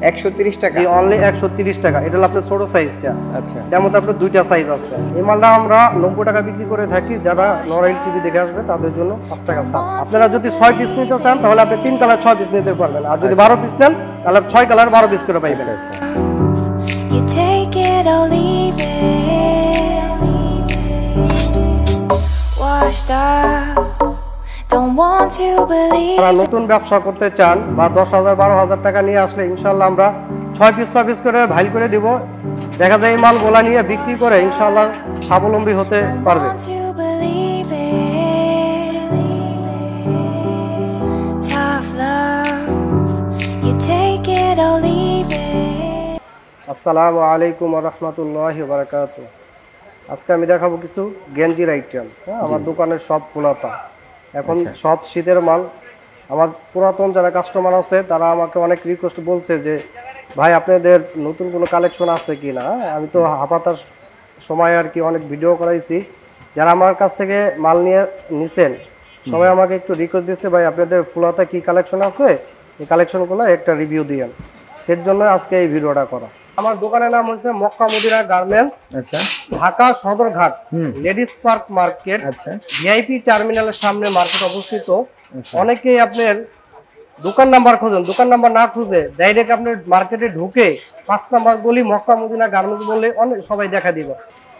130 টাকা। জি অনলি 130 টাকা। এটা হলো আপনার ছোট সাইজটা। আচ্ছা, এর মধ্যে আপনার দুইটা সাইজ আছে। এই মালটা আমরা 90 টাকা বিক্রি করে থাকি। যারা নরাইল টিভি দেখে আসবে তাদের জন্য 5 টাকা ছাড়। আপনারা যদি 6 পিস নিতে চান তাহলে আপনি 3 কালার 6 পিস নিতে পারবেন, আর যদি 12 পিস নেন তাহলে 6 কালার 12 পিস করে পাইবেন। আচ্ছা। You take it or leave it. Washed up, don't want to believe. যারা নতুন ব্যবসা করতে চান বা 10,000 12,000 টাকা নিয়ে আসলে ইনশাআল্লাহ আমরা 6 পিস করে ভাইল করে দিব। দেখা যায় এই মালগুলা নিয়ে বিক্রি করে ইনশাআল্লাহ স্বাবলম্বী হতে পারবে। Want to believe it. Tough love, you take it or leave it. আসসালামু আলাইকুম ওয়া রাহমাতুল্লাহি ওয়া বারাকাতুহু। আজকে আমি দেখাবো কিছু গেঞ্জির আইটেম। আমার দোকানের সব ফুলাতা এখন সব শীতের মাল। আমার পুরাতন যারা কাস্টমার আছে তারা আমাকে অনেক রিকোয়েস্ট বলছে যে ভাই আপনাদের নতুন কোনো কালেকশন আছে কি না। আমি তো হাফাতার সময় আর কি অনেক ভিডিও করাইছি। যারা আমার কাছ থেকে মাল নিয়ে নিছেন সবাই আমাকে একটু রিকোয়েস্ট দিচ্ছে ভাই আপনাদের ফুলাতা কি কালেকশন আছে, এই কালেকশনগুলো একটা রিভিউ দিয়েন। সের জন্য আজকে এই ভিডিওটা করা। আমার দোকানের নাম হচ্ছে মক্কা মদিনা গার্মেন্টস। আচ্ছা, Dhaka Sadarghat ladies park market. আচ্ছা, ভিআইপি টার্মিনালের সামনে মার্কেট অবস্থিত। অনেকেই আপনার দোকান নাম্বার খোঁজেন, দোকান নাম্বার না খুঁজে ডাইরেক্ট আপনার মার্কেটে ঢুকে 5 নাম্বার গলি মক্কা মদিনা গার্মেন্টস বললে অনেক সবাই দেখা দিব।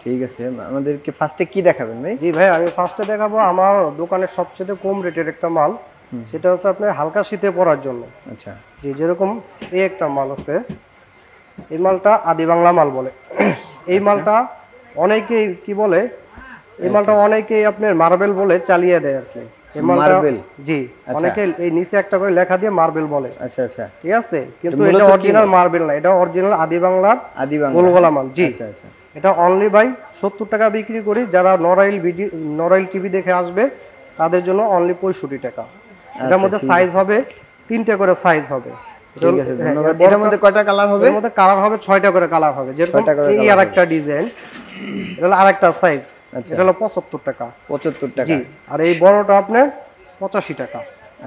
ঠিক আছে, আমাদেরকে ফার্স্টে কি দেখাবেন ভাই? জি ভাই, আমি ফার্স্টে দেখাবো আমার দোকানের সবচেয়ে কম রেটের একটা মাল। সেটা হচ্ছে আপনার হালকা শীতে পরার জন্য। আচ্ছা, জি যেরকম এই একটা মাল আছে, এই মালটা আদি বাংলা মাল বলে। এই মালটা অনেকেই কি বলে, এই মালটা অনেকেই আপনার মার্বেল বলে চালিয়ে দেয় আর কি। এই মালটা জি অনেকে এই নিচে একটা করে লেখা দিয়ে মার্বেল বলে। আচ্ছা আচ্ছা, ঠিক আছে, কিন্তু এটা অরিজিনাল মার্বেল না, এটা অরিজিনাল আদি বাংলার গোলগলা মাল। জি আচ্ছা, এটা অনলি বাই 70 টাকা বিক্রি করি। যারা নরাইল টিভি দেখে আসবে তাদের জন্য অনলি 65 টাকা। এটার মধ্যে সাইজ হবে 3টে করে সাইজ হবে। ঠিক আছে, ধন্যবাদ। এটার মধ্যে কয়টা কালার হবে? এর মধ্যে কালার হবে 6টা করে কালার হবে। যেরকম এই আরেকটা ডিজাইন, এটা হলো আরেকটা সাইজ। এটা হলো 75 টাকা। 75 টাকা। জি, আর এই বড়টা আপনার 85 টাকা।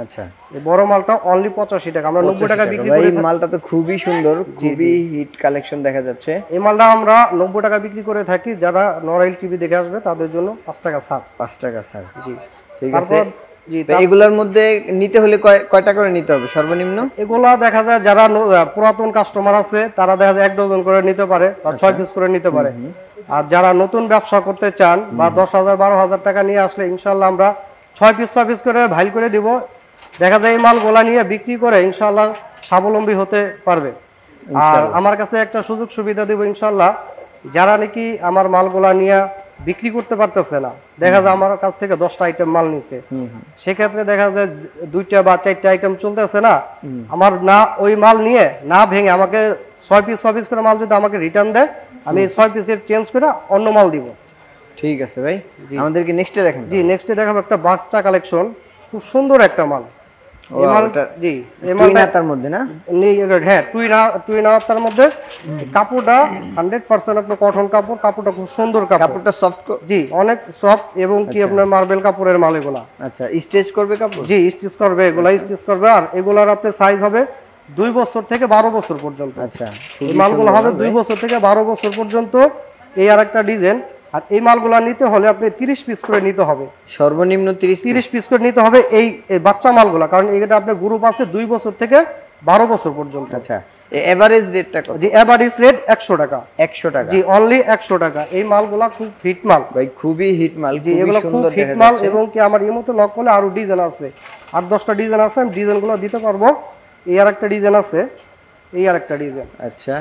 আচ্ছা, এই বড় মালটা অনলি 85 টাকা। আমরা 90 টাকা বিক্রি করি। এই মালটা তো খুবই সুন্দর, খুবই হিট কালেকশন দেখা যাচ্ছে। এই মালটা আমরা 90 টাকা বিক্রি করে থাকি। যারা নরাইল টিভি দেখে আসবে তাদের জন্য 5 টাকা ছাড়। 5 টাকা ছাড়। জি ঠিক আছে। এগুলোর মধ্যে নিতে হলে কয়টা করে নিতে হবে সর্বনিম্ন? এগুলা দেখা যায় যারা পুরাতন কাস্টমার আছে তারা দেখা যায় 1 ডজন করে নিতে পারে বা 6 পিস করে নিতে পারে। আর যারা নতুন ব্যবসা করতে চান বা 10,000 12,000 টাকা নিয়ে আসলে ইনশাআল্লাহ আমরা 6 পিস করে ভাইল করে দিব। দেখা যায় এই মালগুলা নিয়ে বিক্রি করে ইনশাআল্লাহ স্বাবলম্বী হতে পারবে। আর আমার কাছে একটা সুযোগ সুবিধা দেব ইনশাআল্লাহ, যারা নাকি আমার মালগুলা নিয়ে বিক্রি করতে পারতেছে না, দেখা যায় আমার কাছ থেকে 10টা আইটেম মাল নিছে, সেক্ষেত্রে দেখা যায় 2টা বা 4টা আইটেম চলতেছে না, আমার না ওই মাল নিয়ে না ভেঙে আমাকে 6 পিস করে মাল যদি আমাকে রিটার্ন দেয়, আমি এই 6 পিসের চেঞ্জ করে অন্য মাল দিব। ঠিক আছে ভাই, আমাদেরকে নেক্সটে দেখেন। জি নেক্সটে দেখাবো একটা বাচ্চা কালেকশন, খুব সুন্দর একটা মাল। এই মালটা জি এই মালটা তার মধ্যে না হ্যাঁ টুইনাতার মধ্যে। কাপড়টা 100% আপনার কটন কাপড়। কাপড়টা খুব সুন্দর কাপড়টা সফট। জি অনেক সফট এবং কি আপনার মার্বেল কাপড়ের মাল এগুলা। আচ্ছা, স্টিচ করবে কাপড়? জি স্টিচ করবে, এগুলা স্টিচ করবে। আর এগুলার আপনার সাইজ হবে 2 বছর থেকে 12 বছর পর্যন্ত। আচ্ছা, এই মালগুলো হবে 2 বছর থেকে 12 বছর পর্যন্ত। এই আরেকটা ডিজাইন। আর এই মালগুলা নিতে হলে আপনি 30 পিস করে নিতে হবে, সর্বনিম্ন 30 পিস করে নিতে হবে এই বাচ্চা মালগুলা, কারণ এটা আপনার গ্রুপ আছে 2 বছর থেকে 12 বছর পর্যন্ত। আচ্ছা, এভারেজ রেটটা কত? জি এভারেজ রেট 100 টাকা। 100 টাকা? জি অনলি 100 টাকা। এই মালগুলা খুব হিট মাল ভাই, খুবই হিট মাল। জি এগুলো খুব হিট মাল এবং কি আমার এই মতো নক করলে আরো ডিজাইন আছে, 8-10টা ডিজাইন আছে, আমি ডিজাইনগুলো দিতে পারবো। এই আরেকটা ডিজাইন আছে, এই আরেকটা ডিজাইন। আচ্ছা,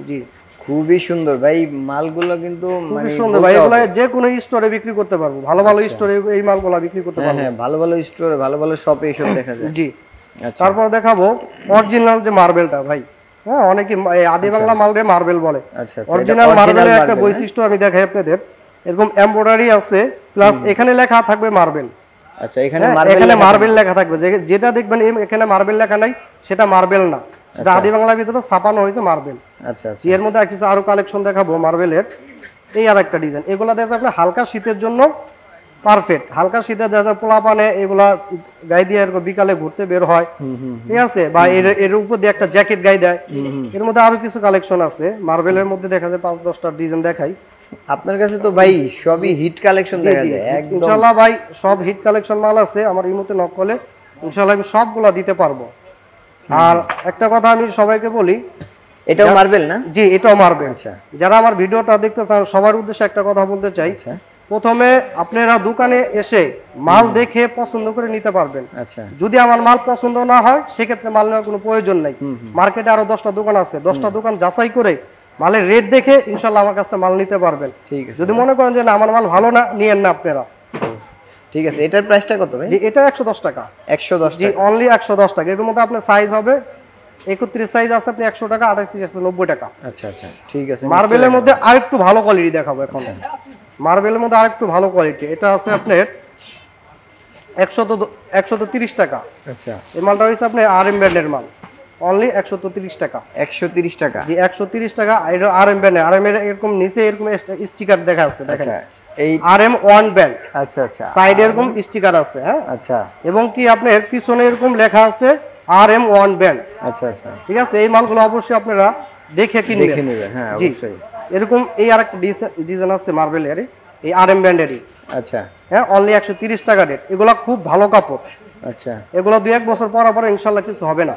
জি খুবই সুন্দর ভাই মালগুলো, কিন্তু মানে সুন্দর ভাই। এগুলো যে কোনো স্টোরে বিক্রি করতে পারবো, ভালো স্টোরে এই মালগুলো বিক্রি করতে পারবো। হ্যাঁ, ভালো স্টোরে, ভালো শপে এসব দেখা যায়। জি তারপর দেখাবো অরিজিনাল যে মার্বেলটা ভাই। হ্যাঁ, অনেকে আদি বাংলা মালরে মার্বেল বলে। আচ্ছা, অরিজিনাল মার্বেলের একটা বৈশিষ্ট্য আমি দেখাই আপনাদের। এরকম এমব্রয়ডারি আছে, প্লাস এখানে লেখা থাকবে মার্বেল। আচ্ছা, এখানে মার্বেল লেখা থাকবে। যেটা দেখবেন এখানে মার্বেল লেখা নাই সেটা মার্বেল না, সেটা আদি বাংলার ভিতরে ছাপানো হয়েছে মার্বেল। আচ্ছা, এর মধ্যে কিছু আরো কালেকশন দেখাবো মার্বেলের। এই আর একটা ডিজাইন, এগুলা দেখা যায় আপনার হালকা শীতের জন্য পারফেক্ট। হালকা শীতে দেখা যায় পোলা পানে এগুলা গায়ে দিয়ে এরকম বিকালে ঘুরতে বের হয়, ঠিক আছে, বা এর উপর দিয়ে একটা জ্যাকেট গায়ে দেয়। এর মধ্যে আরো কিছু কালেকশন আছে, মার্বেলের মধ্যে দেখা যায় 5-10টা ডিজাইন দেখাই। আপনার কাছে তো ভাই সবই হিট কালেকশন দেখা যায় একদম। ইনশাআল্লাহ ভাই সব হিট কালেকশন মাল আছে, আমার এই মুহূর্তে নক করলে ইনশাআল্লাহ আমি সবগুলা দিতে পারবো। আর একটা কথা আমি সবাইকে বলি, এটাও মার্বেল না? জি এটাও মার্বেল। আচ্ছা, যারা আমার ভিডিওটা দেখতেছেন সবার উদ্দেশ্যে একটা কথা বলতে চাই, প্রথমে আপনারা দোকানে এসে মাল দেখে পছন্দ করে নিতে পারবেন। আচ্ছা, যদি আমার মাল পছন্দ না হয় সেক্ষেত্রে মাল নেওয়ার কোনো প্রয়োজন নাই। মার্কেটে আরো 10টা দোকান আছে, 10টা দোকান যাচাই করে মালের রেট দেখে ইনশাআল্লাহ আমার কাছ থেকে মাল নিতে পারবেন। ঠিক আছে। যদি মনে করেন যে না আমার মাল ভালো না, নিয়েন না আপনারা। ঠিক আছে। এটার প্রাইসটা কত ভাই? জি এটা 110 টাকা। 110 জি টাকা। অনলি 110 টাকা। এর মধ্যে আপনার সাইজ হবে 31 সাইজ আছে, আপনি 100 টাকা, 28 30 আছে 90 টাকা। আচ্ছা আচ্ছা, ঠিক আছে। মার্বেলের মধ্যে আরেকটু ভালো কোয়ালিটি দেখাবো এখন। মার্বেলের মধ্যে আরেকটু ভালো কোয়ালিটি, এটা আছে আপনার 130 টাকা। আচ্ছা, এই মালটা হচ্ছে আপনার আরএম ব্র্যান্ডের মাল, অনলি 130 টাকা। 130 টাকা। জি 130 টাকা। এটা আরএম ব্র্যান্ড, আরএম এর এরকম নিচে এরকম স্টিকার দেখা আছে, দেখেন এই আরএম ওয়ান ব্র্যান্ড। আচ্ছা আচ্ছা, সাইডে এরকম স্টিকার আছে, হ্যাঁ। আচ্ছা, এবং কি আপনার পিছনে এরকম লেখা আছে আরএম ওয়ান ব্র্যান্ড। আচ্ছা আচ্ছা, ঠিক আছে। এই মালগুলো অবশ্যই আপনারা দেখে নেবেন। হ্যাঁ জি অবশ্যই। এরকম এই আরেকটা ডিজাইন আছে মার্বেলের, এই আরএম ব্র্যান্ডেরই, আচ্ছা, হ্যাঁ, অনলি 130 টাকা রেট। এগুলা খুব ভালো কাপড়, আচ্ছা, এগুলো 2-1 বছর পর পরে ইনশাআল্লাহ কিছু হবে না।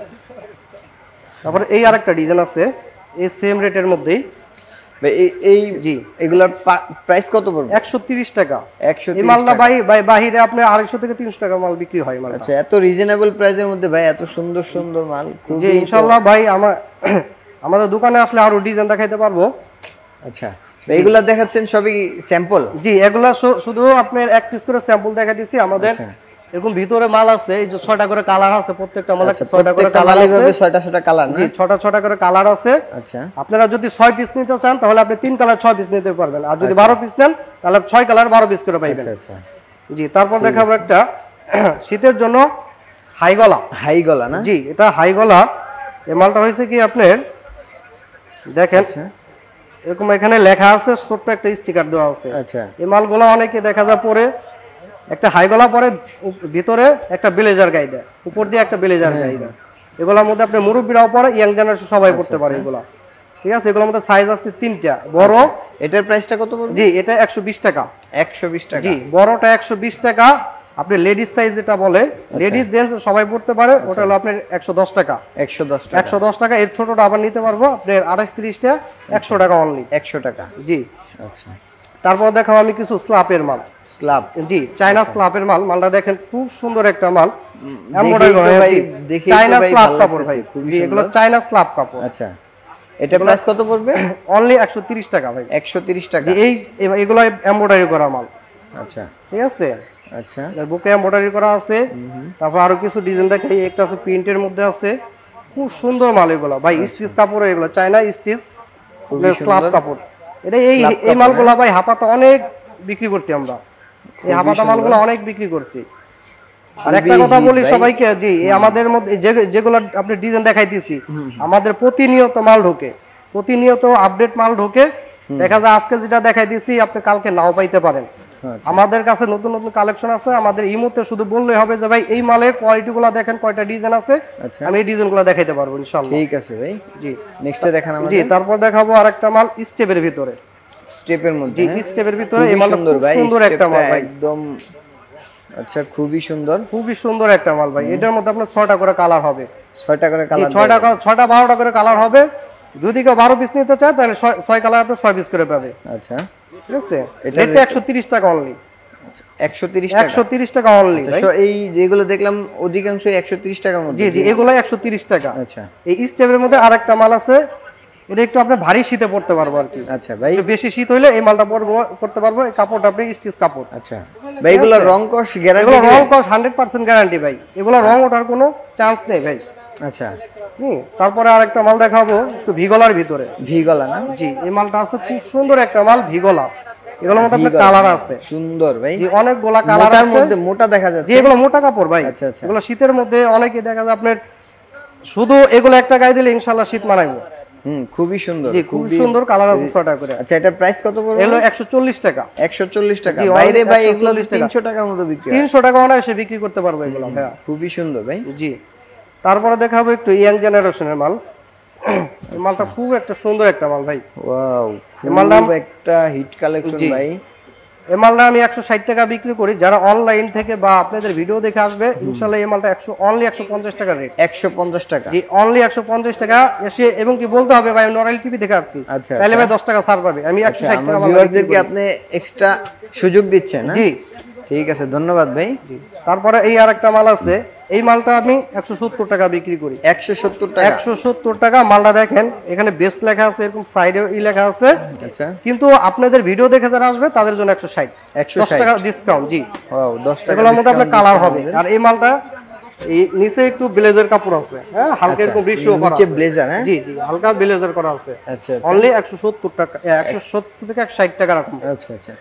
তারপরে এই আরেকটা ডিজাইন আছে এই সেম রেটের মধ্যেই। ভাই এই জি এগুলার প্রাইস কত পড়বে? 130 টাকা। 130 এই মালটা বাইরে আপনি 250 থেকে 300 টাকা মাল বিক্রি হয় মালটা। আচ্ছা, এত রিজনেবল প্রাইসের মধ্যে ভাই এত সুন্দর সুন্দর মাল। জি ইনশাআল্লাহ ভাই আমাদের দোকানে আসলে আরো ডিজাইন দেখাইতে পারবো। আচ্ছা, এগুলা দেখাচ্ছেন সবই স্যাম্পল? জি এগুলা শুধু আপনার এক পিস করে স্যাম্পল দেখা দিছি। আমাদের এরকম ভিতরে মাল আছে, এই যে 6টা করে কালার আছে, প্রত্যেকটা মালে 6টা করে কালার আছে। এইভাবে 6টা কালার না? জি 6টা করে কালার আছে। আচ্ছা, আপনারা যদি 6 পিস নিতে চান তাহলে আপনি 3 কালার 6 পিস নিতে পারবেন, আর যদি 12 পিস নেন তাহলে 6 কালার 12 পিস করে পাইবেন। আচ্ছা আচ্ছা, জি তারপর দেখাবো একটা শীতের জন্য হাই গলা না? জি এটা হাই গলা। এই মালটা হয়েছে কি আপনার দেখেন এরকম এখানে লেখা আছে, ছোট্ট একটা স্টিকার দেওয়া আছে। আচ্ছা, এই মালগুলো অনেকে দেখা যায় পরে একটা হাই গলা পরে ভিতরে একটা ব্লেজার গায়ে দেয়, উপর দিয়ে একটা ব্লেজার গায়ে দেয়। এগুলোর মধ্যে আপনি মুরব্বীরাও পরে, ইয়াং জেনারেশন সবাই পড়তে পারে এগুলা। ঠিক আছে। এগুলোর মধ্যে সাইজ আছে 3টা বড়। এটার প্রাইসটা কত পড়বে? জি এটা 120 টাকা। 120 টাকা। জি বড়টা 120 টাকা। আপনি লেডিস সাইজ যেটা বলে, লেডিস জেন্টস সবাই পড়তে পারে, ওটা হলো আপনার 110 টাকা। 110 টাকা। 110 টাকা। এর ছোটটা আবার নিতে পারবো আপনার 28-30টা 100 টাকা অনলি। 100 টাকা। জি আচ্ছা, তারপর দেখাবো আমি কিছু স্ল্যাপের মাল। স্ল্যাব? জি চায়না স্ল্যাপের মাল। মালটা দেখেন খুব সুন্দর একটা মাল, দেখি চায়না স্ল্যাব কাপড় ভাই। জি এগুলো চায়না স্ল্যাব কাপড়। আচ্ছা, এটা প্রাইস কত পড়বে? অনলি 130 টাকা ভাই। 130 টাকা। জি এগুলো এমব্রয়ডারি করা মাল। আচ্ছা, ঠিক আছে। আচ্ছা, বুকে এমব্রয়ডারি করা আছে। তারপর আরো কিছু ডিজাইন দেখাই, একটা আছে প্রিন্টের মধ্যে আছে, খুব সুন্দর মাল এগুলো ভাই। স্টিচ কাপড়, এগুলো চায়না স্টিচ স্ল্যাব কাপড়। এটা এই মালগুলো ভাই হাপাতা অনেক বিক্রি করছি আমরা, এই হাপাতা মালগুলো অনেক বিক্রি করছি। আর একটা কথা বলি সবাইকে, জি আমাদের মধ্যে যেগুলো আপনি ডিজাইন দেখাইতেছি, আমাদের প্রতিনিয়ত মাল ঢোকে, প্রতিনিয়ত আপডেট মাল ঢোকে। দেখা যায় আজকে যেটা দেখাইতেছি আপনি কালকে নাও পাইতে পারেন। আমাদের কাছে নতুন নতুন কালেকশন আছে। আমাদের এই মুহূর্তে শুধু বললেই হবে যে ভাই এই মালের কোয়ালিটিগুলো দেখেন, কয়টা ডিজাইন আছে, আমি এই ডিজাইনগুলো দেখাইতে পারবো ইনশাআল্লাহ। ঠিক আছে ভাই। জি নেক্সটে দেখান আমাদের। জি তারপর দেখাবো আরেকটা মাল স্টেপের ভিতরে। স্টেপের মধ্যে? জি স্টেপের ভিতরে এই মালটা খুব সুন্দর একটা মাল ভাই, একদম। আচ্ছা, খুবই সুন্দর, খুবই সুন্দর একটা মাল ভাই। এটার মধ্যে আপনার 6টা করে কালার হবে। 6টা করে কালার? 6টা 12টা করে কালার হবে। যদি কেউ 12 পিস নিতে চায় তাহলে 6 কালার আপনি 6 পিস করে পাবে। আচ্ছা, ঠিক আছে। এটা 130 টাকা অনলি। 130 টাকা? 130 টাকা অনলি ভাই। এই যেগুলো দেখলাম অধিকাংশই 130 টাকার মধ্যে। জি জি এগুলো 130 টাকা। আচ্ছা, এই স্টেপের মধ্যে আরেকটা মাল আছে, এটা একটু আপনি ভারী শীতে পড়তে পারবো আর কি। আচ্ছা ভাই, বেশি শীত হইলে এই মালটা পড়তে পারবো। এই কাপড়টা আপনি স্টিচ কাপড়। আচ্ছা ভাই, এগুলো রং কস গ্যারান্টি? এগুলো রং কস 100% গ্যারান্টি ভাই। এগুলো রং ওঠার কোনো চান্স নেই ভাই। আচ্ছা, তারপরে আরেকটা মাল দেখাবো একটু ভিগলার ভিতরে। ভিগলা না? জি এই মালটা আছে খুব সুন্দর একটা মাল, ভিগলা। এগুলোর মধ্যে আপনার কালার আছে সুন্দর ভাই। জি অনেকগুলা কালার আছে। মধ্যে মোটা দেখা যাচ্ছে। জি এগুলো মোটা কাপড় ভাই। আচ্ছা আচ্ছা, এগুলো শীতের মধ্যে অনেকে দেখা যায় আপনার শুধু এগুলো একটা গায়ে দিলে ইনশাআল্লাহ শীত মানাইবো। খুবই সুন্দর। জি খুব সুন্দর কালার আছে 6 টাকা করে। আচ্ছা এটা প্রাইস কত পড়বে? এগুলো 140 টাকা। 140 টাকা। বাইরে ভাই এগুলো 300 টাকার মতো বিক্রি হয়। 300 টাকা অনায়াসে বিক্রি করতে পারবো এগুলো ভাইয়া। খুবই সুন্দর ভাই। জি তারপরে দেখাবো একটু ইয়াং জেনারেশনের মাল। এই মালটা খুব একটা সুন্দর একটা মাল ভাই। ওয়াও এই মালটা একটা হিট কালেকশন ভাই। এই মালটা আমি 160 টাকা বিক্রি করি। যারা অনলাইন থেকে বা আপনাদের ভিডিও দেখে আসবে ইনশাআল্লাহ এই মালটা অনলি 150 টাকা রেট। 150 টাকা। জি অনলি 150 টাকা এসে এবং কি বলতে হবে ভাই নরাইল টিভি দেখে আসছি। তাহলে ভাই 10 টাকা ছাড় পাবে। আমি 160 টাকা ভিউয়ারদেরকে আপনি এক্সট্রা সুযোগ দিচ্ছেন না? জি ঠিক আছে ধন্যবাদ ভাই। তারপরে এই আরেকটা মাল আছে। এই মালটা আমি 170 টাকা বিক্রি করি। 170 টাকা। 170 টাকা। মালটা দেখেন এখানে বেস্ট লেখা আছে, এরকম সাইডে লেখা আছে। আচ্ছা কিন্তু আপনাদের ভিডিও দেখে যারা আসবে তাদের জন্য 160 10 টাকা ডিসকাউন্ট। জি ওয়াও 10 টাকা। এগুলোর মধ্যে আপনার কালার হবে। আর এই মালটা এই নিচে একটু ব্লেজার কাপড় আছে, হ্যাঁ হালকা এরকম বৃষ্টিও করা আছে। নিচে ব্লেজার হ্যাঁ? জি জি হালকা ব্লেজার করা আছে। আচ্ছা অনলি 170 টাকা 170 থেকে 160 টাকা রাখুন। আচ্ছা আচ্ছা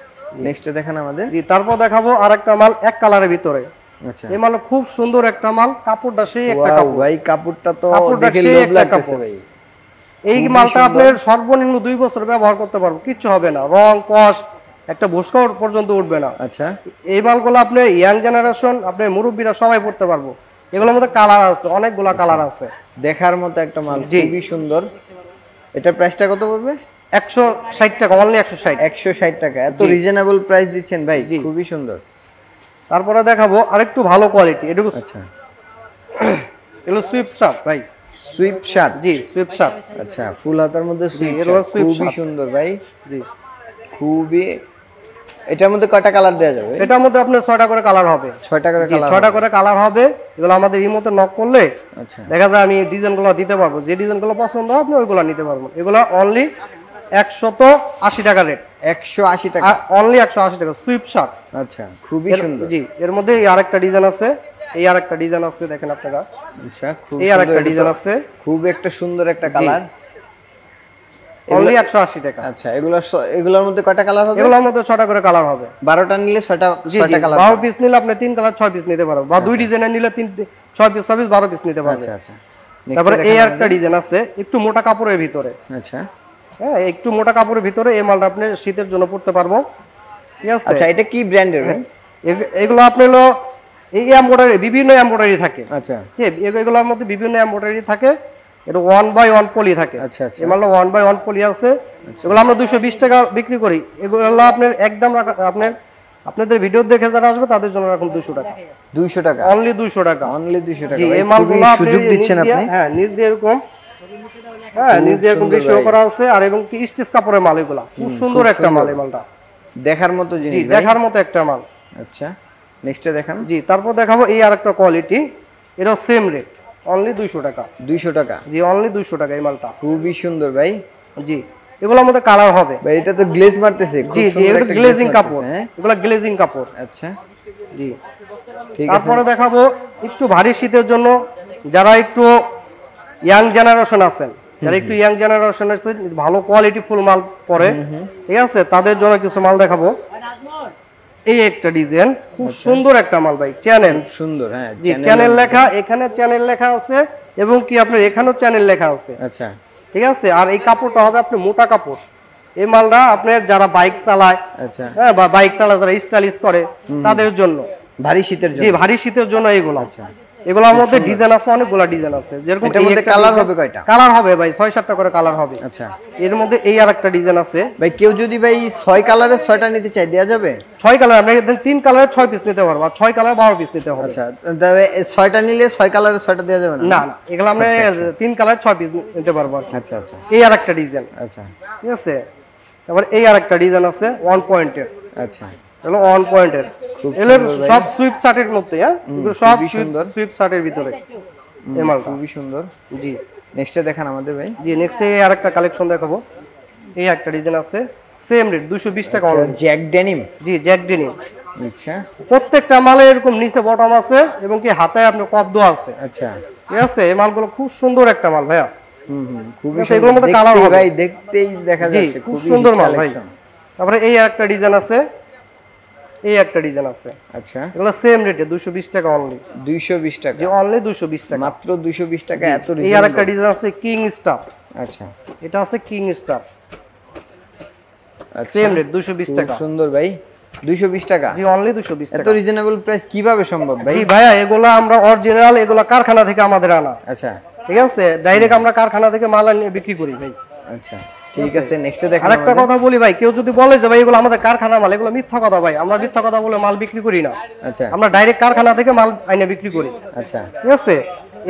নেক্সট দেখান আমাদের। জি তারপর দেখাবো আরেকটা মাল এক কালারের ভিতরে। আচ্ছা এই মাল খুব সুন্দর একটা মাল। কাপড়টা সেই একটা কাপড় ভাই। কাপড়টা তো কাপড়টা দেখে সেই লোভ একটা লাগতেছে কাপড়। ভাই। এই মালটা আপনার সর্বনিম্ন 2 বছর ব্যবহার করতে পারবো, কিচ্ছু হবে না, রং কস একটা ভুসকা পর্যন্ত উঠবে না। আচ্ছা এই মালগুলো আপনি ইয়াং জেনারেশন আপনার মুরব্বীরা সবাই পড়তে পারবো। এগুলোর মধ্যে কালার আছে, অনেকগুলা কালার আছে। দেখার মতো একটা মাল, খুবই সুন্দর। এটার প্রাইসটা কত পড়বে? 160 টাকা। অনলি 160। 160 টাকা। এত রিজনেবল প্রাইস দিচ্ছেন ভাই, খুবই সুন্দর। তারপরে দেখাবো আরেকটু ভালো কোয়ালিটি। এটুকু আচ্ছা এগুলো সুইপ শার্ট ভাই। Sweat shirt. জি সুইপ শার্ট। আচ্ছা ফুল হাতার মধ্যে সুইপ এগুলো শার্ট, সুইপ খুবই শার্ট। সুন্দর ভাই। জি খুবই। এটার মধ্যে কয়টা কালার দেওয়া যাবে? এটার মধ্যে আপনার 6টা করে কালার হবে। 6টা করে কালার। 6টা করে কালার হবে। এগুলো আমাদের ইমোতে নক করলে আচ্ছা দেখা যায় আমি ডিজাইনগুলো দিতে পারবো। যে ডিজাইনগুলো পছন্দ হবে আপনি ওইগুলো নিতে পারবেন। এগুলো অনলি 180 টাকা রেট। 180 টাকা। অনলি 180 টাকা সুইপ শার্ট। আচ্ছা খুবই সুন্দর। জি এর মধ্যে এই আরেকটা ডিজাইন আছে, এই আরেকটা ডিজাইন আছে দেখেন আপনারা। আচ্ছা খুব এই আরেকটা ডিজাইন আছে, খুব একটা সুন্দর একটা কালার। অনলি 180 টাকা। আচ্ছা এগুলোর মধ্যে কয়টা কালার হবে? এগুলোর মধ্যে 6টা করে কালার হবে। 12টা নিলে 6টা কালার। 12 পিস নিলে আপনি 3 কালার 6 পিস নিতে পারবেন, বা 2 ডিজাইনের নিলে 6 পিস 6 পিস 12 পিস নিতে পারবেন। আচ্ছা আচ্ছা তারপরে এই আরেকটা ডিজাইন আছে একটু মোটা কাপড়ের ভিতরে। আচ্ছা হ্যাঁ একটু মোটা কাপড়ের ভিতরে এই মালটা আপনি শীতের জন্য পরতে পারবো। ঠিক আছে। আচ্ছা এটা কি ব্র্যান্ডের ভাই? এগুলো আপনি হলো এই এমব্রয়ডারি, বিভিন্ন এমব্রয়ডারি থাকে। আচ্ছা ঠিক এগুলোর মধ্যে বিভিন্ন এমব্রয়ডারি থাকে। এটা 1/1 পলি থাকে। আচ্ছা আচ্ছা এই মালটা 1/1 পলি আছে। এগুলো আমরা 220 টাকা বিক্রি করি। এগুলো আপনার একদম আপনাদের ভিডিও দেখে যারা আসবে তাদের জন্য রাখুন 200 টাকা। 200 টাকা। অনলি 200 টাকা। অনলি 200 টাকা। জি এই মালগুলো সুযোগ দিচ্ছেন আপনি। হ্যাঁ নিচ দিয়ে এরকম, হ্যাঁ নিচ দিয়ে এরকম বেশি করা আছে। আর এবং কি স্টিচ কাপড়ের মাল। এগুলা খুব সুন্দর একটা মাল। এই মালটা দেখার মতো জিনিস। জি দেখার মতো একটা মাল। আচ্ছা নেক্সটে দেখান। জি তারপর দেখাবো এই আরেকটা কোয়ালিটি। এটা সেম রেট, অনলি 200 টাকা। 200 টাকা। জি অনলি 200 টাকা এই মালটা। খুবই সুন্দর ভাই। জি এগুলোর মধ্যে কালার হবে ভাই। এটা তো গ্লেজ মারতেছে। জি জি এটা গ্লেজিং কাপড়। এগুলা গ্লেজিং কাপড়। আচ্ছা জি ঠিক আছে। তারপরে দেখাবো একটু ভারী শীতের জন্য যারা একটু ইয়াং জেনারেশন আছেন, যারা একটু ইয়াং জেনারেশন আছে, ভালো কোয়ালিটি ফুল মাল পরে, ঠিক আছে, তাদের জন্য কিছু মাল দেখাবো। এই একটা ডিজাইন খুব সুন্দর একটা মাল ভাই। চ্যানেল সুন্দর। হ্যাঁ জি চ্যানেল লেখা, এখানে চ্যানেল লেখা আছে এবং কি আপনার এখানেও চ্যানেল লেখা আছে। আচ্ছা ঠিক আছে। আর এই কাপড়টা হবে আপনি মোটা কাপড়। এই মালটা আপনার যারা বাইক চালায়, আচ্ছা হ্যাঁ বা বাইক চালায় যারা স্টাইলিশ করে তাদের জন্য, ভারী শীতের জন্য। জি ভারী শীতের জন্য এগুলো। আচ্ছা এগুলোর মধ্যে ডিজাইন আছে, অনেকগুলা ডিজাইন আছে। যেরকম এটার মধ্যে কালার হবে কয়টা? কালার হবে ভাই 6-7টা করে কালার হবে। আচ্ছা এর মধ্যে এই আরেকটা ডিজাইন আছে ভাই। কেউ যদি ভাই 6 কালারের 6টা নিতে চাই দেয়া যাবে? 6 কালার আপনি 3 কালারের 6 পিস নিতে পারবো, আর 6 কালার 12 পিস নিতে হবে। আচ্ছা তবে 6টা নিলে 6 কালারের 6টা দেয়া যাবে না? না না এগুলো আমরা 3 কালার 6 পিস নিতে পারবো। আচ্ছা আচ্ছা এই আরেকটা ডিজাইন। আচ্ছা ঠিক আছে। তারপর এই আরেকটা ডিজাইন আছে 1 পয়েন্টের। আচ্ছা এগুলো 1 পয়েন্টের। এগুলো সব সুইপ শার্টের মধ্যে। হ্যাঁ এগুলো সব সুইপ শার্টের ভিতরে এই মালটা। খুবই সুন্দর। জি নেক্সটে দেখান আমাদের ভাই। জি নেক্সট এই আরেকটা কালেকশন দেখাবো। এই একটা ডিজাইন আছে সেম রেট 220 টাকা অনলি। Jack denim. জি জ্যাক ডেনিম। আচ্ছা প্রত্যেকটা মালে এরকম নিচে বটম আছে এবং কি হাতে আপনার কপ দেওয়া আছে। আচ্ছা ঠিক আছে। এই মালগুলো খুব সুন্দর একটা মাল ভাইয়া। খুবই সুন্দর। এগুলোর মধ্যে কালার হবে ভাই, দেখতেই দেখা যাচ্ছে খুব সুন্দর মাল ভাই। তারপরে এই একটা ডিজাইন আছে, এই একটা ডিজাইন আছে। আচ্ছা এগুলো সেম রেটে 220 টাকা অনলি। 220 টাকা। জি অনলি 220 টাকা, মাত্র 220 টাকা। এত এই আরেকটা ডিজাইন আছে কিং স্টার। আচ্ছা এটা আছে কিং স্টার, আচ্ছা সেম রেট 220 টাকা। খুব সুন্দর ভাই, 220 টাকা। জি অনলি 220 এত টাকা। রিজনেবল প্রাইস কিভাবে সম্ভব ভাই? জি ভাইয়া এগুলা আমরা অরিজিনাল, এগুলা কারখানা থেকে আমাদের আনা। আচ্ছা ঠিক আছে, ডাইরেক্ট আমরা কারখানা থেকে মাল নিয়ে বিক্রি করি ভাই। আচ্ছা ঠিক আছে, নেক্সটে দেখেন। আরেকটা কথা বলি ভাই, কেউ যদি বলে যে ভাই এগুলো আমাদের কারখানা মাল, এগুলো মিথ্যা কথা ভাই। আমরা মিথ্যা কথা বলে মাল বিক্রি করি না। আচ্ছা আমরা ডাইরেক্ট কারখানা থেকে মাল আইনে বিক্রি করি। আচ্ছা ঠিক আছে,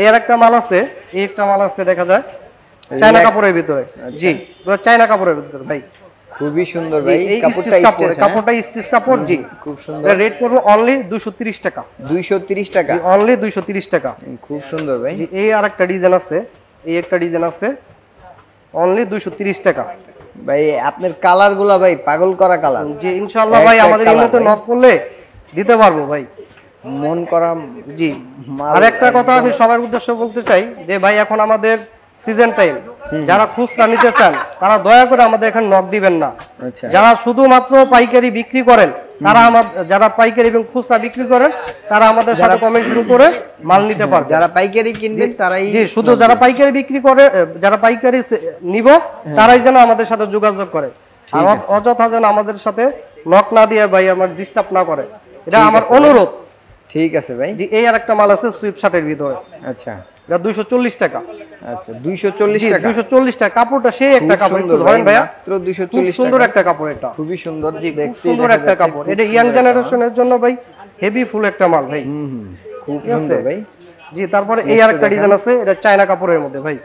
এর একটা মাল আছে, এই একটা মাল আছে দেখা যায় চায়না কাপড়ের ভিতরে। জি পুরো চায়না কাপড়ের ভিতরে ভাই, খুবই সুন্দর ভাই। এই কাপড়টা স্টিচ কাপড়, স্টিচ, কাপড়টা স্টিচ কাপড়। জি খুব সুন্দর। এর রেট করব অনলি 230 টাকা। 230 টাকা, অনলি 230 টাকা। খুব সুন্দর ভাই। জি এই আরেকটা ডিজাইন আছে, এই একটা ডিজাইন আছে, অনলি 230 টাকা। ভাই আপনার কালার গুলা ভাই পাগল করা কালার। জি ইনশাআল্লাহ ভাই আমাদের এই মতো নক করলে দিতে পারবো ভাই, মন করা। জি আর একটা কথা আমি সবার উদ্দেশ্যে বলতে চাই যে ভাই এখন আমাদের সিজন টাইম, যারা খুচরা নিতে চান তারা দয়া করে আমাদের এখানে নক দিবেন না। আচ্ছা যারা শুধুমাত্র পাইকারি বিক্রি করেন তারা যারা পাইকারি এবং খুচরা বিক্রি করেন তারা আমাদের সাথে কমিশন করে মাল নিতে পারবে। যারা পাইকারি কিনবেন তারাই। জি শুধু যারা পাইকারি বিক্রি করে, যারা পাইকারি নিব তারাই যেন আমাদের সাথে যোগাযোগ করে, আর অযথা যেন আমাদের সাথে নক না দিয়ে ভাই আমার ডিস্টার্ব না করে, এটা আমার অনুরোধ। ঠিক আছে ভাই। জি এই আরেকটা মাল আছে সুইপ শার্টের ভিতরে, আচ্ছা এটা 240 টাকা। আচ্ছা 240 টাকা, 240 টাকা। কাপড়টা সেই একটা কাপড়, একটু ধরেন ভাইয়া, মাত্র 240 টাকা। সুন্দর একটা কাপড়, এটা খুবই সুন্দর দেখতে, সুন্দর একটা কাপড়। এটা ইয়াং জেনারেশনের জন্য ভাই হেভি ফুল একটা মাল ভাই। খুব সুন্দর ভাই। জি তারপরে এই আরেকটা ডিজাইন আছে, এটা চায়না কাপড়ের মধ্যে ভাই।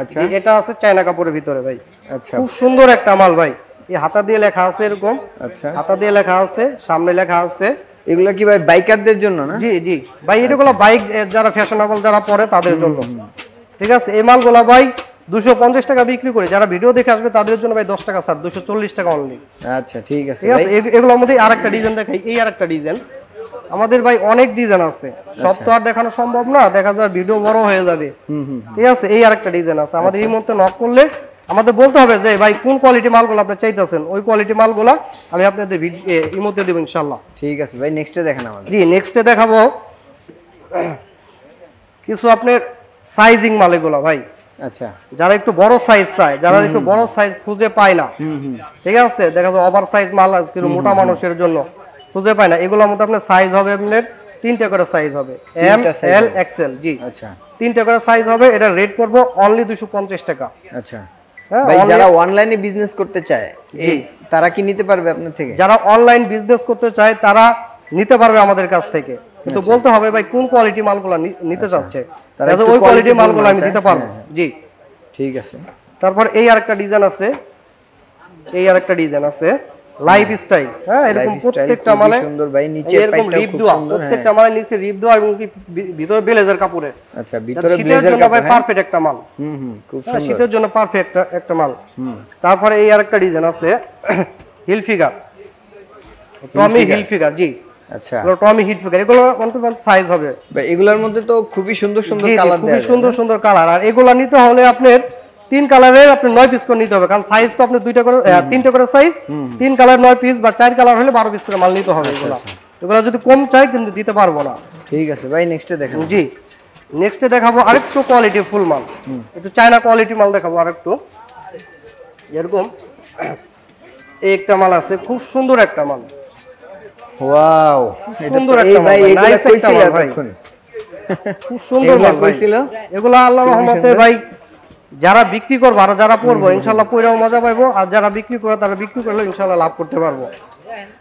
আচ্ছা এটা আছে চায়না কাপড়ের ভিতরে ভাই, আচ্ছা খুব সুন্দর একটা মাল ভাই। এই হাতা দিয়ে লেখা আছে এরকম, আচ্ছা হাতা দিয়ে লেখা আছে, সামনে লেখা আছে। এগুলো কি ভাই বাইকারদের জন্য না? জি জি ভাই এগুলো বাইক যারা ফ্যাশনেবল যারা পরে তাদের জন্য। ঠিক আছে, এই মালগুলো ভাই 250 টাকা বিক্রি করে, যারা ভিডিও দেখে আসবে তাদের জন্য ভাই 10 টাকা ছাড়, 240 টাকা অনলি। আচ্ছা ঠিক আছে ঠিক আছে, এগুলোর মধ্যে আরেকটা ডিজাইন দেখাই। এই আরেকটা ডিজাইন আমাদের ভাই অনেক ডিজাইন আছে, সব তো আর দেখানো সম্ভব না, দেখা যায় ভিডিও বড় হয়ে যাবে। ঠিক আছে, এই আরেকটা ডিজাইন আছে আমাদের। এই মুহূর্তে নক করলে আমাদের বলতে হবে যে ভাই কোন কোয়ালিটি মালগুলো আপনি চাইতেছেন, ওই কোয়ালিটি মালগুলো আমি আপনাদের ইমোতে দেব ইনশাআল্লাহ। ঠিক আছে ভাই, নেক্সটে দেখেন আমাদের। জি নেক্সটে দেখাবো কিছু আপনার সাইজিং মাল এগুলো ভাই। আচ্ছা যারা একটু বড় সাইজ চায়, যারা একটু বড় সাইজ খুঁজে পায় না, ঠিক আছে, দেখা যায় ওভার সাইজ মাল আজকে মোটা মানুষের জন্য খুঁজে পায় না, এগুলোর মধ্যে আপনার সাইজ হবে আপনার 3টা করে সাইজ হবে, এম এল এক্সেল। জি আচ্ছা 3টা করে সাইজ হবে। এটা রেট করব অনলি 250 টাকা। আচ্ছা ভাই যারা অনলাইনে বিজনেস করতে চায় তারা কি নিতে পারবে আপনার থেকে? যারা অনলাইন বিজনেস করতে চায় তারা নিতে পারবে আমাদের কাছ থেকে, কিন্তু বলতে হবে ভাই কোন কোয়ালিটি মালগুলো নিতে চাচ্ছে, তাহলে ওই কোয়ালিটি মালগুলো আমি দিতে পারবো। জি ঠিক আছে। তারপর এই আরেকটা ডিজাইন আছে, এই আরেকটা ডিজাইন আছে লাইফ স্টাইল। হ্যাঁ এরকম প্রত্যেকটা মালে সুন্দর ভাই, নিচে এরকম রিপ দেওয়া, প্রত্যেকটা মালে নিচে রিপ দেওয়া এবং কি ভিতরে ব্লেজার কাপড়ের। আচ্ছা ভিতরে ব্লেজার কাপড়, পারফেক্ট একটা মাল। খুব সুন্দর, শীতের জন্য পারফেক্ট একটা মাল। তারপরে এই আরেকটা ডিজাইন আছে হিল ফিগার, টমি হিল ফিগার। জি আচ্ছা টমি হিল ফিগার, এগুলো 1 সাইজ হবে ভাই। এগুলোর মধ্যে তো খুবই সুন্দর সুন্দর কালার দেয়া, খুবই সুন্দর সুন্দর কালার। আর এগুলো নিতে হলে আপনার 3 কালারের আপনি 9 পিস করে নিতে হবে, কারণ সাইজ তো আপনি 3টা করে সাইজ, 3 কালার 9 পিস বা 4 কালার হলে 12 পিস করে মাল নিতে হবে। এগুলো যদি কম চাই কিন্তু দিতে পারবো না। ঠিক আছে ভাই, নেক্সটে দেখেন। জি নেক্সটে দেখাবো আরেকটু কোয়ালিটি ফুল মাল, একটু চায়না কোয়ালিটি মাল দেখাবো আরেকটু। এরকম এই একটা মাল আছে, খুব সুন্দর একটা মাল। ওয়াও, সুন্দর একটা ভাই মাল, এগুলা কইছিল ভাই এখন, খুব সুন্দর মাল কইছিল। এগুলো আল্লাহর রহমতে ভাই যারা বিক্রি করবো আর যারা পড়বো ইনশাআল্লাহ পয়রাও মজা পাইবো, আর যারা বিক্রি করে তারা বিক্রি করলে ইনশাআল্লাহ লাভ করতে পারবো।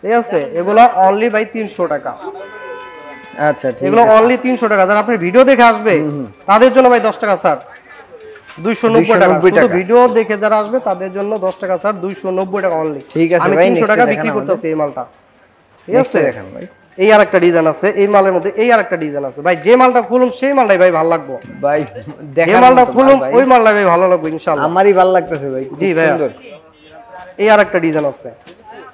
ঠিক আছে, এগুলো অনলি ভাই 300 টাকা। আচ্ছা ঠিক এগুলো অনলি 300 টাকা। যারা আপনি ভিডিও দেখে আসবে তাদের জন্য ভাই 10 টাকা ছাড়, 290 টাকা। শুধু ভিডিও দেখে যারা আসবে তাদের জন্য 10 টাকা ছাড়, 290 টাকা অনলি। ঠিক আছে আমি ভাই, 300 টাকা বিক্রি করতেছি এই মালটা। ঠিক আছে দেখেন ভাই, এই আরেকটা ডিজাইন আছে, এই মালের মধ্যে এই আরেকটা ডিজাইন আছে ভাই। যে মালটা খুলুম সেই মালটাই ভাই ভালো লাগবে ভাই। যে মালটা খুলুম ওই মালটাই ভাই ভালো লাগবে ইনশাআল্লাহ। আমারই ভালো লাগতেছে ভাই, জি ভাই। এই আরেকটা ডিজাইন আছে,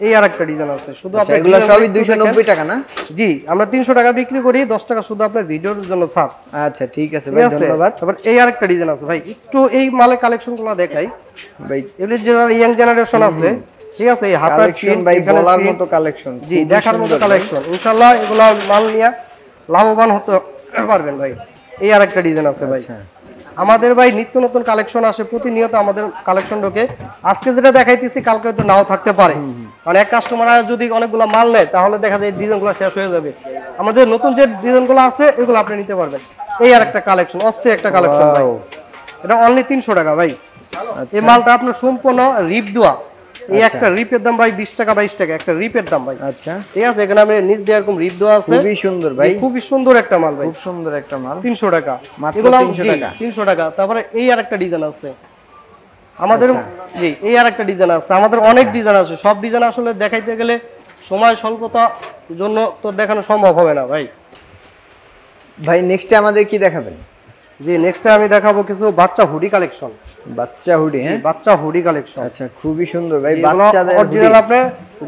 এই আরেকটা ডিজাইন আছে। শুধু আপনি এগুলো সবই 290 টাকা না? জি আমরা 300 টাকা বিক্রি করি, 10 টাকা শুধু আপনার ভিডিওর জন্য ছাড়। আচ্ছা ঠিক আছে ভাই, ধন্যবাদ। তারপর এই আরেকটা ডিজাইন আছে ভাই, একটু এই মালের কালেকশনগুলো দেখাই ভাই। এগুলি যারা ইয়াং জেনারেশন আছে, ঠিক আছে, এই হাতার কালেকশন ভাই বলার মতো কালেকশন, জি দেখার মতো কালেকশন। ইনশাআল্লাহ এগুলা মাল নিয়ে লাভবান হতে পারবেন ভাই। এই আরেকটা ডিজাইন আছে ভাই, আমাদের ভাই নিত্য নতুন কালেকশন আসে, প্রতিনিয়ত আমাদের কালেকশন ঢোকে। আজকে যেটা দেখাইতেছি কালকে হয়তো নাও থাকতে পারে, কারণ এক কাস্টমার যদি অনেকগুলো মাল নেয় তাহলে দেখা যায় ডিজাইনগুলো শেষ হয়ে যাবে। আমাদের নতুন যে ডিজাইনগুলো আছে এগুলো আপনি নিতে পারবেন। এই আর একটা কালেকশন, অস্থির একটা কালেকশন ভাই, এটা অনলি 300 টাকা ভাই। এই মালটা আপনার সম্পূর্ণ রিপ দেওয়া, এই একটা রিপের দাম ভাই 20 টাকা 22 টাকা একটা রিপের দাম ভাই। আচ্ছা ঠিক আছে, এখানে আমি নিচ দিয়ে এরকম রিপ দেওয়া আছে, খুবই সুন্দর ভাই, খুবই সুন্দর একটা মাল ভাই, খুব সুন্দর একটা মাল, 300 টাকা মাত্র এগুলো 300 টাকা। 300 টাকা। তারপরে এই আরেকটা ডিজাইন আছে আমাদের, জি এই আরেকটা ডিজাইন আছে আমাদের, অনেক ডিজাইন আছে। সব ডিজাইন আসলে দেখাইতে গেলে সময় স্বল্পতার জন্য তো দেখানো সম্ভব হবে না ভাই। ভাই নেক্সটে আমাদের কি দেখাবেন? জি নেক্সটে আমি দেখাবো কিছু বাচ্চা হুডি কালেকশন। বাচ্চা হুডি? হ্যাঁ বাচ্চা হুডি কালেকশন। আচ্ছা খুবই সুন্দর ভাই, বাচ্চাদের অরিজিনাল আপনি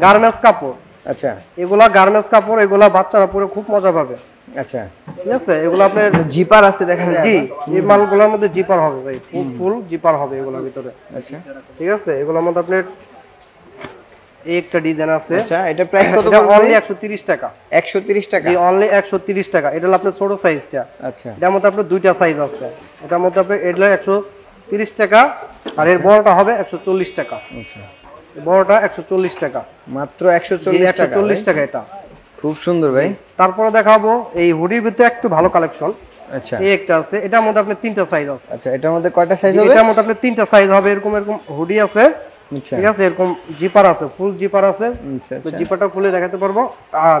গার্মেন্টস কাপড়। আচ্ছা এগুলা গার্মেন্টস কাপড়, এগুলা বাচ্চারা পরে খুব মজা পাবে। আচ্ছা ঠিক আছে, এগুলো আপনি জিপার আছে দেখা যায়? জি এই মালগুলোর মধ্যে জিপার হবে ভাই, ফুল জিপার হবে এগুলোর ভিতরে। আচ্ছা ঠিক আছে, এগুলোর মধ্যে আপনার এই একটা ডিজাইন আছে। আচ্ছা এটা প্রাইস কত? এটা অনলি 130 টাকা। 130 টাকা? জি অনলি 130 টাকা। এটা হলো আপনার ছোট সাইজটা। আচ্ছা এটার মধ্যে আপনার দুইটা সাইজ আছে, এটার মধ্যে আপনার এটা 130 টাকা আর এর বড়টা হবে 140 টাকা। আচ্ছা বড়টা 140 টাকা, মাত্র 140 টাকা? 140 টাকা এটা। খুব সুন্দর ভাই। তারপরে দেখাবো এই হুডির ভিতরে একটু ভালো কালেকশন। আচ্ছা এই একটা আছে, এটার মধ্যে আপনার তিনটা সাইজ আছে। আচ্ছা এটার মধ্যে কয়টা সাইজ হবে? এটার মধ্যে আপনার তিনটা সাইজ হবে, এরকম এরকম হুডি আছে। আচ্ছা ঠিক আছে, এরকম জিপার আছে, ফুল জিপার আছে। আচ্ছা তো জিপারটা খুলে দেখাতে পারবো। আর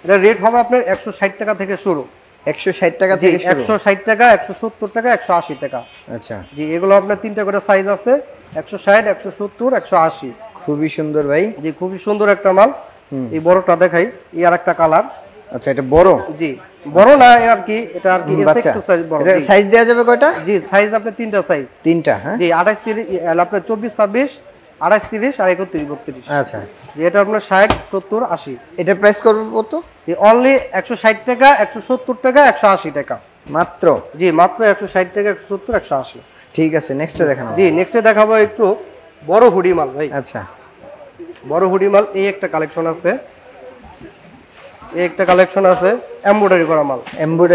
এটা রেট হবে আপনার 160 টাকা থেকে শুরু। 160 টাকা থেকে শুরু? 160 টাকা, 170 টাকা, 180 টাকা। আচ্ছা জি এগুলো আপনার তিনটা করে সাইজ আছে, 160, 170, 180। খুবই সুন্দর ভাই। জি খুবই সুন্দর একটা মাল। এই বড়টা দেখাই, এই আর একটা কালার। আচ্ছা এটা বড়? জি বড় না আর কি, এটা আর কি বাচ্চা। একটু সাইজ বড়। এটা সাইজ দেয়া যাবে কয়টা? জি সাইজ আপনি তিনটা সাইজ। তিনটা? হ্যাঁ জি 28, 30, আপনার 24, 26, 28, 30 আর 31, 32। আচ্ছা জি এটা আপনার 60, 70, 80। এটা প্রাইস করবে কত? জি অনলি 160 টাকা, 170 টাকা, 180 টাকা মাত্র? জি মাত্র 160 টাকা, 170, 180। ঠিক আছে নেক্সটে দেখানো। জি নেক্সটে দেখাবো একটু বড় হুডি মাল ভাই। আচ্ছা বড় হুডি মাল, এই একটা কালেকশন আছে, এই একটা কালেকশন আছে এমব্রয়ডারি করা মাল,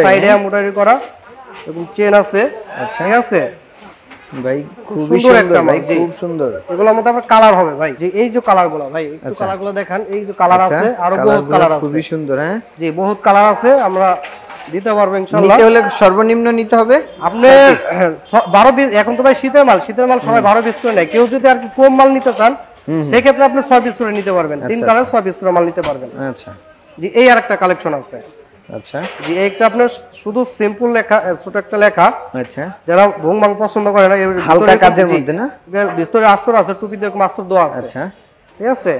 সাইডে এমব্রয়ডারি করা এবং চেন আছে। আচ্ছা ঠিক আছে ভাই খুবই সুন্দর একটা সুন্দর ভাই, মাল। খুব সুন্দর। এগুলোর মধ্যে আবার কালার হবে ভাই। জি এই যে কালারগুলো ভাই, একটু কালারগুলো দেখান। এই যে কালার আছে, আরো বহুত কালার আছে। খুবই সুন্দর। হ্যাঁ জি বহুত কালার আছে, আমরা দিতে পারবো ইনশাআল্লাহ। নিতে হলে সর্বনিম্ন নিতে হবে আপনি 12 পিস। এখন তো ভাই শীতের মাল, শীতের মাল সবাই 12 পিস করে নেয়। কেউ যদি আর কি কম মাল নিতে চান সেক্ষেত্রে আপনি 6 পিস করে নিতে পারবেন। 3 কালার 6 পিস করে মাল নিতে পারবেন। আচ্ছা জি এই আর একটা কালেকশন আছে। আচ্ছা জি একটা আপনার শুধু সিম্পল লেখা, ছোট একটা লেখা। আচ্ছা যারা ভং ভাং পছন্দ করে না, হালকা কাজের মধ্যে না, ভিতরে আস্তর আছে, টুপিতে এরকম আস্তর দেওয়া আছে। আচ্ছা ঠিক আছে,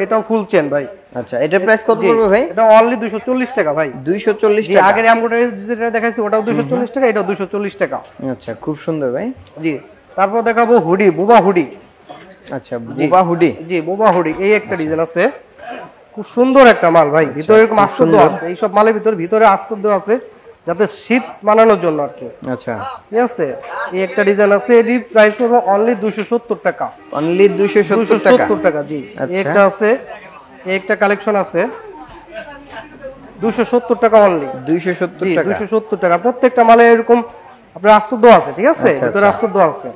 এটাও ফুল চেন ভাই। আচ্ছা এটার প্রাইস কত পড়বে ভাই? এটা অনলি 240 টাকা ভাই। 240 জি টাকা? আগের এমব্রয়ডারি যেটা দেখাইছি ওটাও 240 টাকা, এটাও 240 টাকা। আচ্ছা খুব সুন্দর ভাই। জি তারপর দেখাবো হুডি, বুবা হুডি। আচ্ছা বুবা হুডি? জি বুবা হুডি, এই একটা ডিজাইন আছে, খুব সুন্দর একটা মাল ভাই। ভিতরে এরকম আস্তর দেওয়া আছে, এইসব মালের ভিতরে আস্তর দেওয়া আছে যাতে শীত মানানোর জন্য আর কি। আচ্ছা ঠিক আছে, এই একটা ডিজাইন আছে, এটি প্রাইস পড়বে অনলি 270 টাকা। অনলি 270 টাকা? 270 টাকা জি। এই একটা আছে, এই একটা কালেকশন আছে 270 টাকা অনলি। 270 টাকা? 270 টাকা। প্রত্যেকটা মালে এরকম আপনার আস্তর দেওয়া আছে। ঠিক আছে, ভিতরে আস্তর দেওয়া আছে।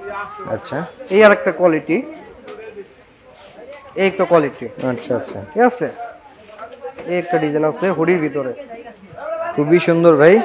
আচ্ছা এই আর একটা কোয়ালিটি, এই একটা কোয়ালিটি। আচ্ছা আচ্ছা ঠিক আছে, এই একটা ডিজাইন আছে হুডির ভিতরে, খুবই সুন্দর ভাই।